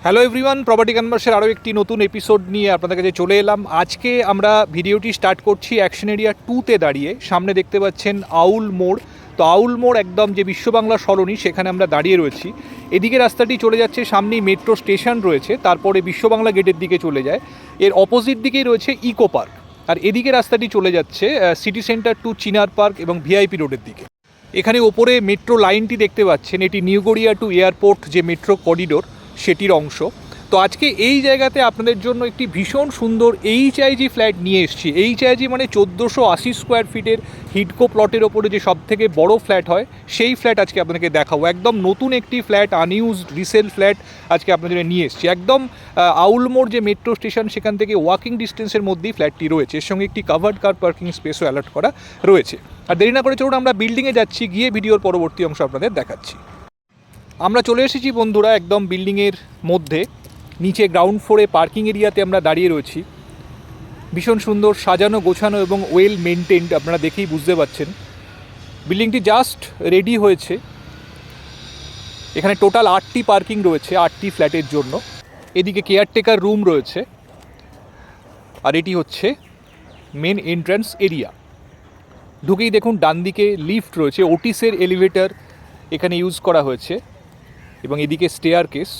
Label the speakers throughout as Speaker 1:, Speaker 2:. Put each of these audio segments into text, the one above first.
Speaker 1: Hello everyone, property কনভার্সের আরও একটি নতুন এপিসোড নিয়ে আপনাদের কাছে চলে এলাম। আজকে আমরা ভিডিওটি স্টার্ট করছি অ্যাকশন এরিয়া 2-তে দাঁড়িয়ে। সামনে দেখতে পাচ্ছেন আউল মোড়। তো আউল মোড় একদম যে বিশ্ব বাংলা সরণি, সেখানে আমরা দাঁড়িয়ে রয়েছি। এদিকে রাস্তাটি চলে যাচ্ছে, সামনেই মেট্রো স্টেশন রয়েছে, তারপরে বিশ্ব বাংলা গেটের দিকে চলে যায়। এর অপোজিট দিকেই রয়েছে ইকো পার্ক। আর এদিকে রাস্তাটি চলে যাচ্ছে সিটি সেন্টার টু চিনার পার্ক এবং ভিআইপি রোডের দিকে। এখানে ওপরে মেট্রো লাইনটি দেখতে পাচ্ছেন, এটি নিউ গড়িয়া টু এয়ারপোর্ট যে মেট্রো করিডোর সেটির অংশ। তো আজকে এই জায়গাতে আপনাদের জন্য একটি ভীষণ সুন্দর এইচআইজি ফ্ল্যাট নিয়ে এসেছি। এইচআইজি মানে 1480 স্কোয়ার ফিটের হিডকো প্লটের ওপরে যে সবথেকে বড় ফ্ল্যাট হয়, সেই ফ্ল্যাট আজকে আপনাদেরকে দেখাবো। একদম নতুন একটি ফ্ল্যাট, আনইউজড রিসেল ফ্ল্যাট আজকে আপনাদের নিয়ে এসেছি। একদম আউলমোড় যে মেট্রো স্টেশন, সেখান থেকে ওয়াকিং ডিস্টেন্সের মধ্যেই ফ্ল্যাটটি রয়েছে। এর সঙ্গে একটি কাভার্ড কার পার্কিং স্পেসও অ্যালট করা রয়েছে। আর দেরি না করে চলুন আমরা বিল্ডিংয়ে যাচ্ছি, গিয়ে ভিডিওর পরবর্তী অংশ আপনাদের দেখাচ্ছি। আমরা চলে এসেছি বন্ধুরা একদম বিল্ডিংয়ের মধ্যে। নিচে গ্রাউন্ড ফ্লোরে পার্কিং এরিয়াতে আমরা দাঁড়িয়ে রয়েছি। ভীষণ সুন্দর সাজানো গোছানো এবং ওয়েল মেনটেন্ড, আপনারা দেখেই বুঝতে পারছেন। বিল্ডিংটি জাস্ট রেডি হয়েছে। এখানে টোটাল 8টি পার্কিং রয়েছে 8টি ফ্ল্যাটের জন্য। এদিকে কেয়ারটেকার রুম রয়েছে। আর এটি হচ্ছে মেন এন্ট্রান্স এরিয়া। ঢুকেই দেখুন ডান দিকে লিফট রয়েছে, ওটিসের এলিভেটর এখানে ইউজ করা হয়েছে। এবং এদিকে স্টেয়ার কেস,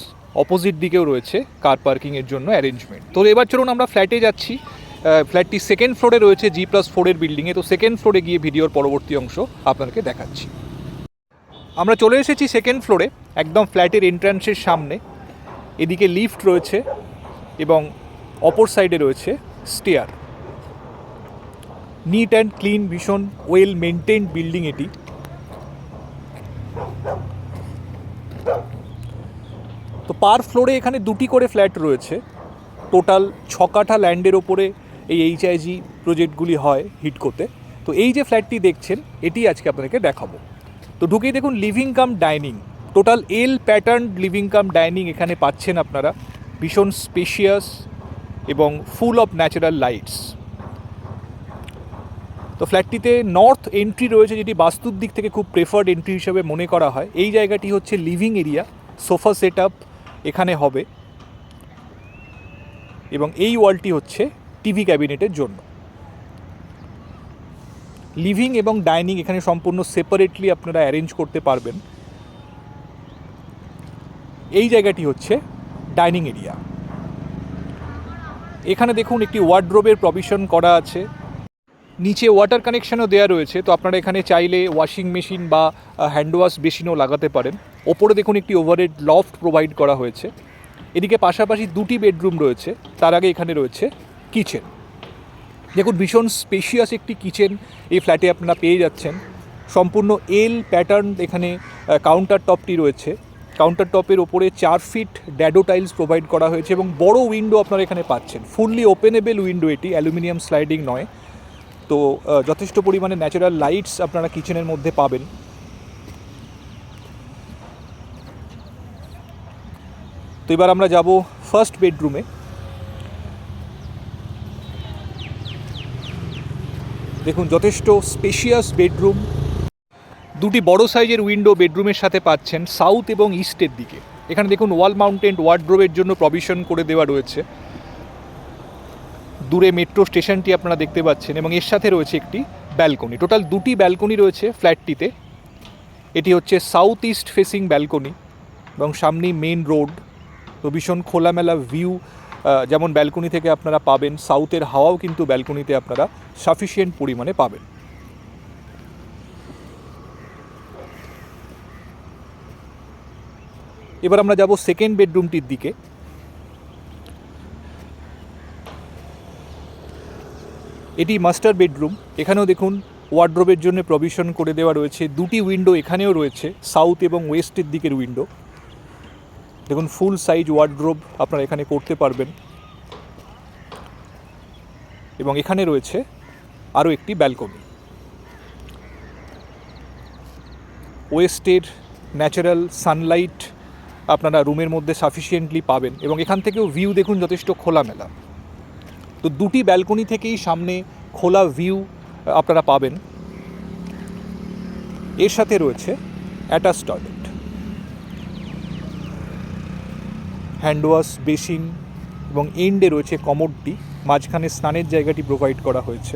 Speaker 1: অপোজিট দিকেও রয়েছে কার পার্কিংয়ের জন্য অ্যারেঞ্জমেন্ট। তো এবার চলুন আমরা ফ্ল্যাটে যাচ্ছি। ফ্ল্যাটটি সেকেন্ড ফ্লোরে রয়েছে, G+4-এর বিল্ডিংয়ে। তো সেকেন্ড ফ্লোরে গিয়ে ভিডিওর পরবর্তী অংশ আপনাদেরকে দেখাচ্ছি। আমরা চলে এসেছি সেকেন্ড ফ্লোরে, একদম ফ্ল্যাটের এন্ট্রান্সের সামনে। এদিকে লিফট রয়েছে এবং অপর সাইডে রয়েছে স্টেয়ার। নিট অ্যান্ড ক্লিন, ভীষণ ওয়েল মেনটেন্ড বিল্ডিং এটি। তো পার ফ্লোরে এখানে 2টি করে ফ্ল্যাট রয়েছে। টোটাল 6 কাঠা ল্যান্ডের ওপরে এই এইচআইজি প্রজেক্টগুলি হয় হিডকোতে। তো এই যে ফ্ল্যাটটি দেখছেন, এটি আজকে আপনাদেরকে দেখাবো। তো ঢুকেই দেখুন লিভিং কাম ডাইনিং, টোটাল এল প্যাটার্ন লিভিং কাম ডাইনিং এখানে পাচ্ছেন আপনারা। ভীষণ স্পেশিয়াস এবং ফুল অফ ন্যাচারাল লাইটস। তো ফ্ল্যাটটিতে নর্থ এন্ট্রি রয়েছে, যেটি বাস্তুর দিক থেকে খুব প্রেফার্ড এন্ট্রি হিসেবে মনে করা হয়। এই জায়গাটি হচ্ছে living area, sofa set up এখানে হবে। এবং এই ওয়ালটি হচ্ছে টিভি ক্যাবিনেটের জন্য। লিভিং এবং ডাইনিং এখানে সম্পূর্ণ সেপারেটলি আপনারা অ্যারেঞ্জ করতে পারবেন। এই জায়গাটি হচ্ছে ডাইনিং এরিয়া। এখানে দেখুন একটি ওয়ার্ডরোবের প্রভিশন করা আছে। নিচে ওয়াটার কানেকশনও দেওয়া রয়েছে। তো আপনারা এখানে চাইলে ওয়াশিং মেশিন বা হ্যান্ড ওয়াশ বেসিনও লাগাতে পারেন। ওপরে দেখুন একটি ওভারহেড লফট প্রোভাইড করা হয়েছে। এদিকে পাশাপাশি 2টি বেডরুম রয়েছে। তার আগে এখানে রয়েছে কিচেন। দেখুন ভীষণ স্পেশিয়াস একটি কিচেন এই ফ্ল্যাটে আপনারা পেয়ে যাচ্ছেন। সম্পূর্ণ এল প্যাটার্ন এখানে কাউন্টার টপটি রয়েছে। কাউন্টার টপের ওপরে 4 ফিট ড্যাডো টাইলস প্রোভাইড করা হয়েছে এবং বড় উইন্ডো আপনারা এখানে পাচ্ছেন। ফুললি ওপেনেবল উইন্ডো এটি, অ্যালুমিনিয়াম স্লাইডিং নয়। তো যথেষ্ট পরিমাণে ন্যাচারাল লাইটস আপনারা কিচেনের মধ্যে পাবেন। তো এবার আমরা যাব ফার্স্ট বেডরুমে। দেখুন যথেষ্ট স্পেশিয়াস বেডরুম। 2টি বড় সাইজের উইন্ডো বেডরুমের সাথে পাচ্ছেন সাউথ এবং ইস্টের দিকে। এখানে দেখুন ওয়াল মাউন্টেড ওয়ার্ডরোবের জন্য প্রভিশন করে দেওয়া রয়েছে। দূরে মেট্রো স্টেশনটি আপনারা দেখতে পাচ্ছেন এবং এর সাথে রয়েছে একটি ব্যালকনি। টোটাল 2টি ব্যালকনি রয়েছে ফ্ল্যাটটিতে। এটি হচ্ছে সাউথ ইস্ট ফেসিং ব্যালকনি এবং সামনেই মেন রোড। তো ভীষণ খোলামেলা ভিউ যেমন ব্যালকনি থেকে আপনারা পাবেন, সাউথের হাওয়াও কিন্তু ব্যালকনিতে আপনারা সাফিসিয়েন্ট পরিমাণে পাবেন। এবার আমরা যাব সেকেন্ড বেডরুমটির দিকে। এটি মাস্টার বেডরুম। এখানেও দেখুন ওয়ার্ডরোবের জন্য প্রভিশন করে দেওয়া রয়েছে। 2টি উইন্ডো এখানেও রয়েছে, সাউথ এবং ওয়েস্টের দিকের উইন্ডো। দেখুন ফুল সাইজ ওয়ার্ডরোব আপনারা এখানে করতে পারবেন। এবং এখানে রয়েছে আরও একটি ব্যালকনি। ওয়েস্টের ন্যাচারাল সানলাইট আপনারা রুমের মধ্যে সাফিসিয়েন্টলি পাবেন এবং এখান থেকেও ভিউ দেখুন যথেষ্ট খোলামেলা। তো 2টি ব্যালকনি থেকেই সামনে খোলা ভিউ আপনারা পাবেন। এর সাথে রয়েছে attach toilet. Hand wash basin এবং এন্ডে রয়েছে কমোডটি, মাঝখানে স্নানের জায়গাটি প্রোভাইড করা হয়েছে।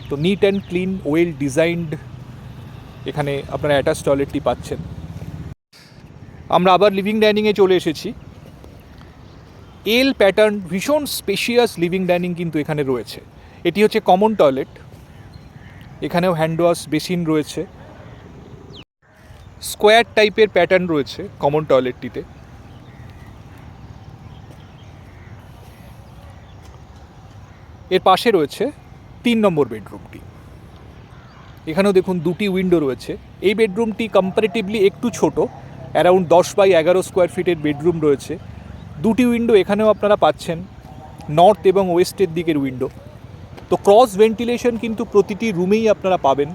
Speaker 1: তো neat and clean, well designed এখানে আপনারা অ্যাটাচ টয়লেটটি পাচ্ছেন। আমরা আবার লিভিং ডাইনিংয়ে চলে এসেছি। এল প্যাটার্ন ভীষণ স্পেশিয়াস লিভিং ডাইনিং কিন্তু এখানে রয়েছে। এটি হচ্ছে কমন টয়লেট, এখানেও হ্যান্ড ওয়াশ বেসিন রয়েছে, স্কোয়ার টাইপের প্যাটার্ন রয়েছে কমন টয়লেটটিতে। এর পাশে রয়েছে 3 নম্বর বেডরুমটি, এখানেও দেখুন দুটি উইন্ডো রয়েছে। এই বেডরুমটি কম্পারেটিভলি একটু ছোট, অ্যারাউন্ড 10x11 স্কোয়ার ফিটের বেডরুম রয়েছে। দুটি উইন্ডো এখানেও আপনারা পাচ্ছেন, নর্থ এবং ওয়েস্টের দিকের উইন্ডো। তো ক্রস ভেন্টিলেশন কিন্তু প্রতিটি রুমেই আপনারা পাবেন,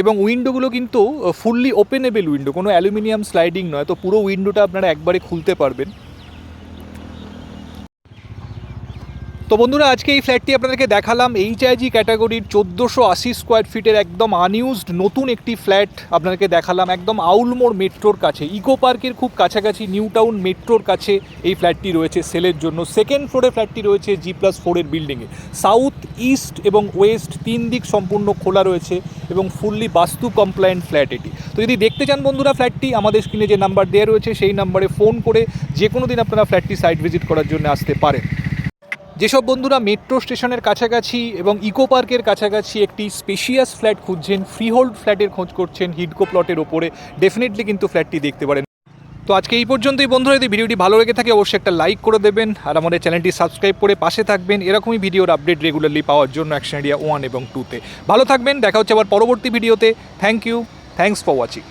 Speaker 1: এবং উইন্ডোগুলো কিন্তু ফুললি ওপেনেবল উইন্ডো, কোনো অ্যালুমিনিয়াম স্লাইডিং নয়। তো পুরো উইন্ডোটা আপনারা একবারে খুলতে পারবেন। তো বন্ধুরা, আজকে এই ফ্ল্যাটটি আপনাদেরকে দেখালাম HIG ক্যাটাগরির 1480 স্কোয়ার ফিটের একদম আনইউজড নতুন একটি ফ্ল্যাট আপনাদেরকে দেখালাম, একদম আউলমোড় মেট্রোর কাছে, ইকো পার্কের খুব কাছাকাছি, নিউ টাউন মেট্রোর কাছে এই ফ্ল্যাটটি রয়েছে সেলের জন্য। সেকেন্ড ফ্লোরে ফ্ল্যাটটি রয়েছে G+4-এর বিল্ডিংয়ে। সাউথ, ইস্ট এবং ওয়েস্ট 3 দিক সম্পূর্ণ খোলা রয়েছে এবং ফুললি বাস্তু কমপ্লায়েন্ট ফ্ল্যাট এটি। তো যদি দেখতে চান বন্ধুরা ফ্ল্যাটটি, আমাদের স্ক্রিনে যে নাম্বার দেওয়া রয়েছে সেই নাম্বারে ফোন করে যে কোনো দিন আপনারা ফ্ল্যাটটি সাইট ভিজিট করার জন্য আসতে পারেন। যেসব বন্ধুরা মেট্রো স্টেশনের কাছাকাছি এবং ইকো পার্কের কাছাকাছি একটি স্পেশিয়াস ফ্ল্যাট খুঁজছেন, ফ্রিহোল্ড ফ্ল্যাটের খোঁজ করছেন হিডকো প্লটের ওপরে, ডেফিনেটলি কিন্তু ফ্ল্যাটটি দেখতে পারেন। তো আজকে এই পর্যন্তই বন্ধুরা। যদি ভিডিওটি ভালো লেগে থাকে অবশ্যই একটা লাইক করে দেবেন, আর আমাদের চ্যানেলটি সাবস্ক্রাইব করে পাশে থাকবেন এরকমই ভিডিওর আপডেট রেগুলারলি পাওয়ার জন্য অ্যাকশন এরিয়া 1 এবং 2-তে। ভালো থাকবেন, দেখা হচ্ছে আবার পরবর্তী ভিডিওতে। Thank you, thanks for watching.